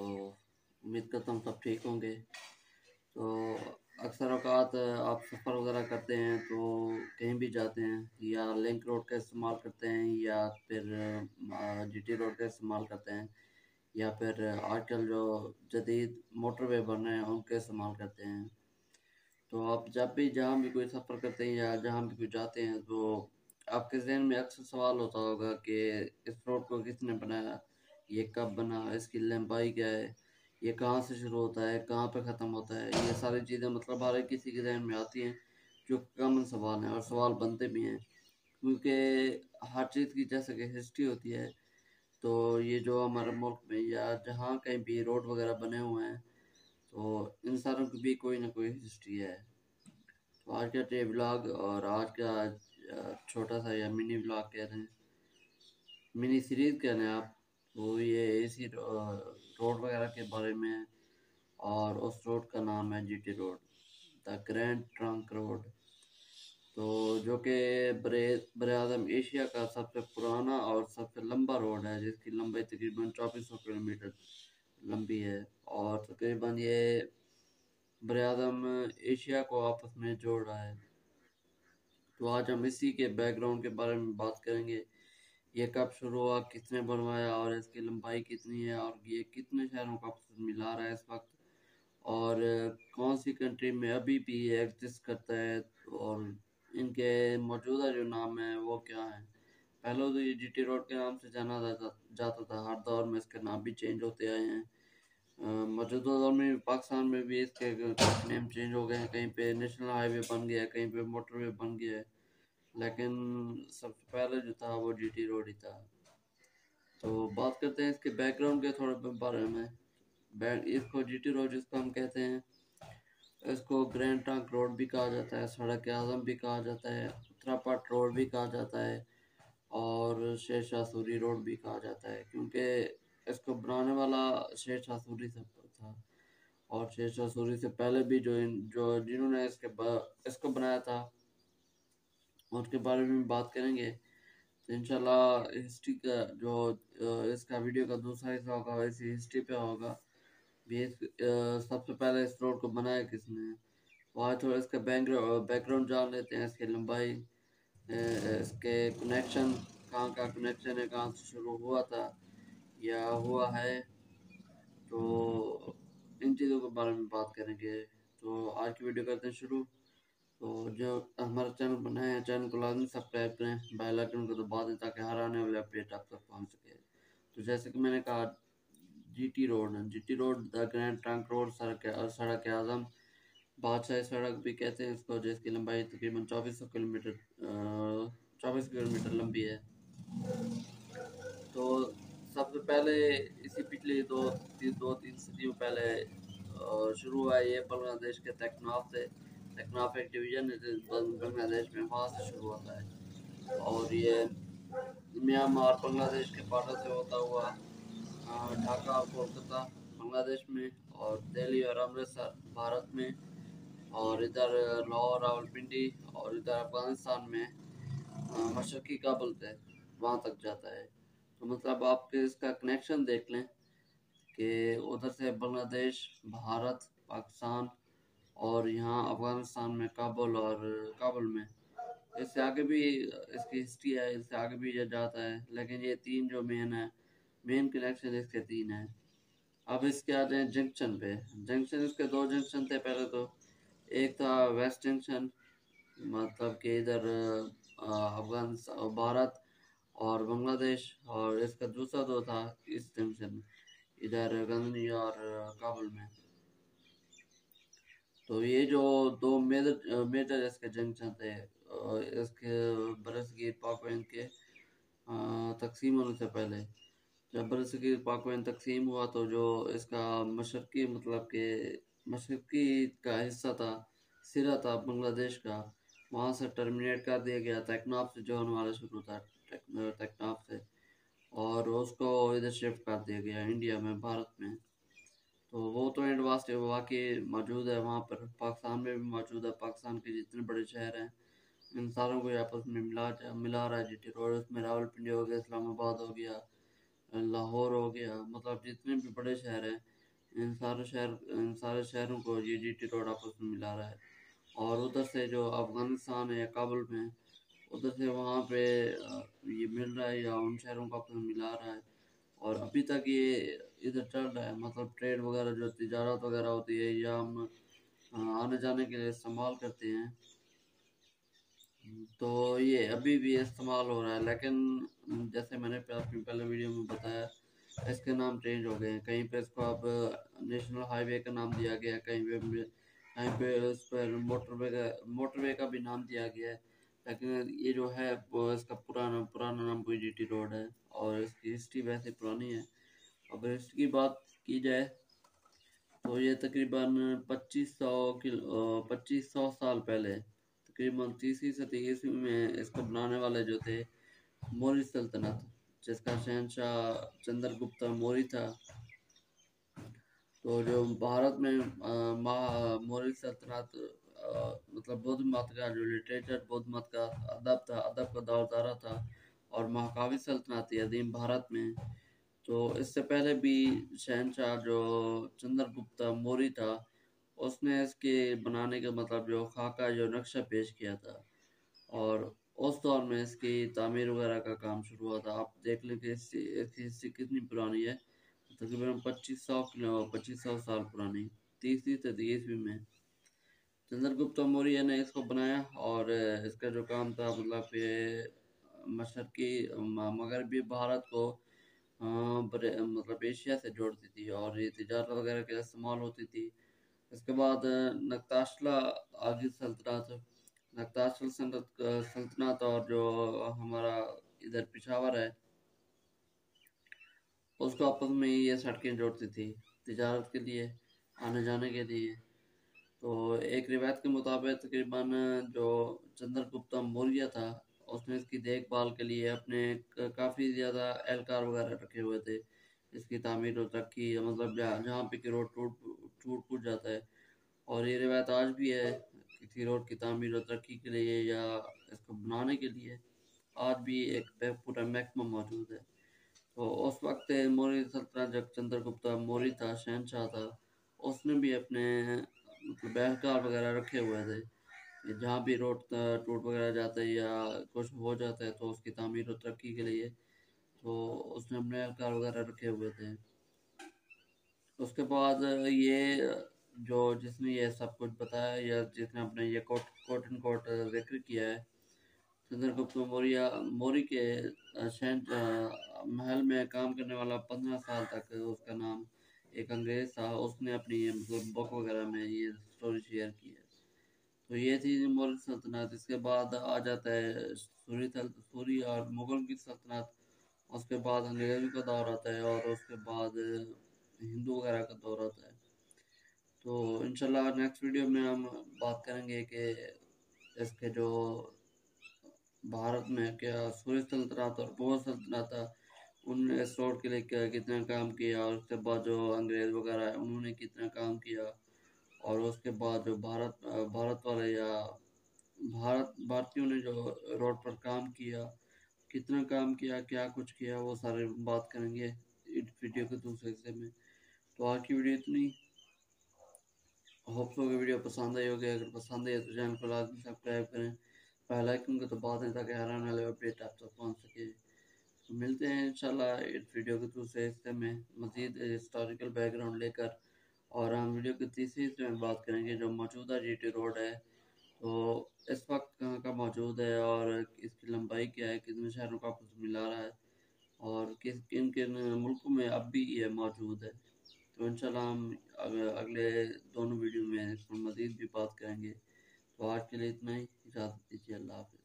उम्मीद करता हूँ सब ठीक होंगे। तो अक्सर औक़ात आप सफ़र वग़ैरह करते हैं तो कहीं भी जाते हैं या लिंक रोड का इस्तेमाल करते हैं या फिर जीटी रोड का इस्तेमाल करते हैं या फिर आजकल जो जदीद मोटरवे बन रहे हैं उनका इस्तेमाल करते हैं। तो आप जब भी जहाँ भी कोई सफ़र करते हैं या जहाँ भी कोई जाते हैं तो आपके ज़हन में अक्सर सवाल होता होगा कि इस रोड को किसने बनाया, ये कब बना, इसकी लंबाई क्या है, ये कहाँ से शुरू होता है, कहाँ पे ख़त्म होता है। ये सारी चीज़ें मतलब हर एक किसी के ज़हन में आती हैं, जो कॉमन सवाल हैं और सवाल बनते भी हैं, क्योंकि हर चीज़ की जैसे कि हिस्ट्री होती है। तो ये जो हमारे मुल्क में या जहाँ कहीं भी रोड वगैरह बने हुए हैं तो इन सारों की भी कोई ना कोई हिस्ट्री है। तो आज का ये व्लॉग और आज का छोटा सा या मिनी व्लॉग कह रहे हैं, मिनी सीरीज कह रहे हैं आप, तो ये इसी रोड वगैरह के बारे में है। और उस रोड का नाम है GT road, the grand trunk road. तो जो कि बरे-आज़म एशिया का सबसे पुराना और सबसे लंबा रोड है, जिसकी लंबाई तकरीबन 2400 किलोमीटर लंबी है और तकरीबन ये बरे-आज़म एशिया को आपस में जोड़ रहा है। तो आज हम इसी के बैकग्राउंड के बारे में बात करेंगे। ये कब शुरू हुआ, किसने बनवाया और इसकी लंबाई कितनी है और ये कितने शहरों को आपस में मिला रहा है इस वक्त, और कौन सी कंट्री में अभी भी ये एग्जिस्ट करता है और इनके मौजूदा जो नाम है वो क्या है। पहले तो ये जीटी रोड के नाम से जाना जाता था, हर दौर में इसके नाम भी चेंज होते आए हैं। मौजूदा दौर में पाकिस्तान में भी इसके नेम चेंज हो गए हैं, कहीं पे नेशनल हाईवे बन गया है, कहीं पे मोटरवे बन गया है, लेकिन सबसे पहले जो था वो जीटी रोड ही था। तो बात करते हैं इसके बैकग्राउंड के थोड़े बारे में। इसको जीटी रोड जिसको हम कहते हैं, इसको ग्रैंड ट्रंक रोड भी कहा जाता है, सड़क आज़म भी कहा जाता है, उत्तरापट रोड भी कहा जाता है और शेर शाह सूरी रोड भी कहा जाता है, क्योंकि इसको बनाने वाला शेर शाह सूरी से था। और शेर शाह सूरी से पहले भी जिन्होंने इसको बनाया था उनके बारे में बात करेंगे। तो इंशाल्लाह हिस्ट्री का जो इसका वीडियो का दूसरा हिस्सा होगा वैसे हिस्ट्री पे होगा भी। सबसे पहले इस रोड को बनाया किसने, वहाँ थोड़ा इसका बैकग्राउंड जान लेते हैं, इसकी लंबाई, इसके कनेक्शन, कहाँ का कनेक्शन है, कहाँ से शुरू हुआ था या हुआ है। तो इन चीज़ों के बारे में बात करेंगे। तो आज की वीडियो करते हैं शुरू। तो जो हमारा चैनल बनाया है, चैनल को लाजमी सब्सक्राइब करें, बेल आइकन को दबा दें ताकि हर आने वाले अपडेट आप तक पहुंच सके। तो जैसे कि मैंने कहा, GT road the grand trunk road, सड़क आज़म, बादशाही सड़क भी कहते हैं इसको, जिसकी लंबाई तकरीबन 24 किलोमीटर लंबी है। तो सबसे पहले इसी पिछले दो तीन सदियों पहले शुरू हुआ ये बांग्लादेश के तकनाफ से। तकनाफ एक डिवीज़न है बांग्लादेश में, वहाँ से शुरू होता है और ये म्यांमार बांग्लादेश के बॉर्डर से होता हुआ ढाका और कोलकाता बांग्लादेश में, और दिल्ली और अमृतसर भारत में, और इधर लाहौर रावलपिंडी और इधर अफगानिस्तान में मशरकी काबुल से वहाँ तक जाता है। तो मतलब आप इसका कनेक्शन देख लें कि उधर से बांग्लादेश, भारत, पाकिस्तान और यहाँ अफगानिस्तान में काबुल में। इससे आगे भी इसकी हिस्ट्री है, इससे आगे भी ये जाता है, लेकिन ये तीन जो मेन कनेक्शन इसके तीन हैं। अब इसके आ जाए जंक्शन पे। जंक्शन इसके दो जंक्शन थे पहले तो। एक था वेस्ट जंक्शन, मतलब कि इधर अफगानिस्तान, भारत और बांग्लादेश, और इसका दूसरा दो था ईस्ट जंक्शन, इधर गजनी और काबुल में। तो ये जो दो मेजर इसके जंक्शन थे, इसके बरसगीर पाकवेन के तकसीम होने से पहले, जब बरसगीर पाकवेन तकसीम हुआ तो जो इसका मशरकी, मतलब के मशरकी का हिस्सा था, सिरा था बांग्लादेश का, वहाँ से टर्मिनेट कर दिया गया तकनाफ से, जो होने वाला शुरू था तकनाफ से, और उसको इधर शिफ्ट कर दिया गया इंडिया में, भारत में। तो वो तो एंड वास्ट वाकई मौजूद है वहाँ पर, पाकिस्तान में भी मौजूद है। पाकिस्तान के जितने बड़े शहर हैं इन सारों को आपस में मिला रहा है जीटी रोड। उसमें रावलपिंडी हो गया, इस्लामाबाद हो गया, लाहौर हो गया, मतलब जितने भी बड़े शहर हैं इन सारे शहरों को ये जीटी रोड आपस में मिला रहा है। और उधर से जो अफगानिस्तान है या काबुल में, उधर से वहाँ पे ये मिल रहा है या उन शहरों को आपस में मिला रहा है। और अभी तक ये इधर चल रहा है, मतलब ट्रेड वगैरह जो तिजारत वगैरह होती है या हम आने जाने के लिए इस्तेमाल करते हैं, तो ये अभी भी इस्तेमाल हो रहा है। लेकिन जैसे मैंने अपनी पहले वीडियो में बताया, इसके नाम चेंज हो गए हैं। कहीं पे इसको अब नेशनल हाईवे का नाम दिया गया है, कहीं पे उस पर मोटरवे का भी नाम दिया गया है। लेकिन ये जो है वो इसका पुराना पुराना नाम कोई जीटी रोड है, और इसकी हिस्ट्री वैसे पुरानी है। अगर हिस्ट्री की बात की जाए तो ये तकरीबन 2500 साल पहले, तकरीबन तीसरी सदी ईस्वी में इसको बनाने वाले जो थे, मौर्य सल्तनत, जिसका शहनशाह चंद्रगुप्त मौर्य था। तो जो भारत में मौर्य सल्तनत मतलब बौद्ध मत का जो लिटरेचर, बौद्ध मत का अदब था, अदब का दौर था, और महाकावी सल्तनत थी अदीम भारत में। तो इससे पहले भी शहनशाह जो चंद्रगुप्त मौर्य था, उसने इसके बनाने का मतलब जो खाका, जो नक्शा पेश किया था। और उस दौर में इसकी तामीर वगैरह का काम शुरू हुआ था। आप देख लें कि इसकी हिस्ट्री कितनी पुरानी है, तकरीबन 2500 साल पुरानी, तीसरी सदी ईस्वी में चंद्रगुप्त मौर्य ने इसको बनाया। और इसका जो काम था, मतलब ये मशरकी मगरबी भारत को मतलब एशिया से जोड़ती थी, और ये तिजारत वगैरह के इस्तेमाल होती थी। इसके बाद नक्ताशला आगी सल्तनत, नक्ताशल सल्तनत और जो हमारा इधर पिशावर है, उसको आपस में ये सड़कें जोड़ती थी तिजारत के लिए, आने जाने के लिए। तो एक रिवायत के मुताबिक तकरीबन जो चंद्रगुप्त मौर्य था, उसने इसकी देखभाल के लिए अपने काफ़ी ज़्यादा एहलकार वगैरह रखे हुए थे। इसकी तामीर और तरक्की, मतलब जहाँ पे कि रोड टूट टूट फूट जाता है। और ये रिवायत आज भी है, किसी रोड की तामीर और तरक्की के लिए या इसको बनाने के लिए आज भी एक पूरा महकमा मौजूद है। तो उस वक्त मौर्य सल्तनत, जब चंद्रगुप्त मौर्य था, शहनशाह था, उसने भी अपने मतलब एहलकार वगैरह रखे हुए थे कि जहाँ भी रोड टूट वगैरह जाता है या कुछ हो जाता है, तो उसकी तामीर और तरक्की के लिए तो उसने अपने एहलकार वगैरह रखे हुए थे। उसके बाद ये जो जिसने ये सब कुछ बताया, या जिसने अपने ये कोट एंड कोट जिक्र किया है, चंद्रगुप्त मौर्य मौर्य के महल में काम करने वाला 15 साल तक उसका नाम एक अंग्रेज था, उसने अपनी मतलब बुक वगैरह में ये स्टोरी शेयर की है। तो ये थी मौर्य सल्तनत। इसके बाद आ जाता है सूरी और मुगल की सल्तनत। उसके बाद अंग्रेजों का दौर आता है, और उसके बाद हिंदू वगैरह का दौर आता है। तो इंशाल्लाह नेक्स्ट वीडियो में हम बात करेंगे कि इसके जो भारत में क्या सूर्य सल्तनत और मुगल सल्तनत था, उनने इस रोड के लिए क्या कितना काम किया, और उसके बाद जो अंग्रेज वगैरह है उन्होंने कितना काम किया, और उसके बाद जो भारत वाले या भारतीयों ने जो रोड पर काम किया, कितना काम किया, क्या कुछ किया, वो सारे बात करेंगे इस वीडियो के दूसरे हिस्से में। तो आज की वीडियो इतनी। होप सो कि वीडियो पसंद आई होगी। अगर पसंद आई तो चैनल को लाजमी सब्सक्राइब करें, बेल आइकन को दबा दें ताकि हर आने वाले अपडेट आप तक पहुँच सके। तो मिलते हैं इंशाल्लाह इस वीडियो के दूसरे हिस्से में मज़ीद हिस्टोरिकल बैकग्राउंड लेकर। और हम वीडियो के तीसरे हिस्से में बात करेंगे जो मौजूदा जीटी रोड है, तो इस वक्त कहाँ का मौजूद है, और इसकी लंबाई क्या है, कितने शहरों का आपस में मिला रहा है, और किन किन मुल्कों में अब भी ये मौजूद है। तो इंशाल्लाह हम अगले दोनों वीडियो में इस पर मज़ीद भी बात करेंगे। तो आज के लिए इतना ही, इजाज़त दीजिए, अल्लाह हाफ़िज़।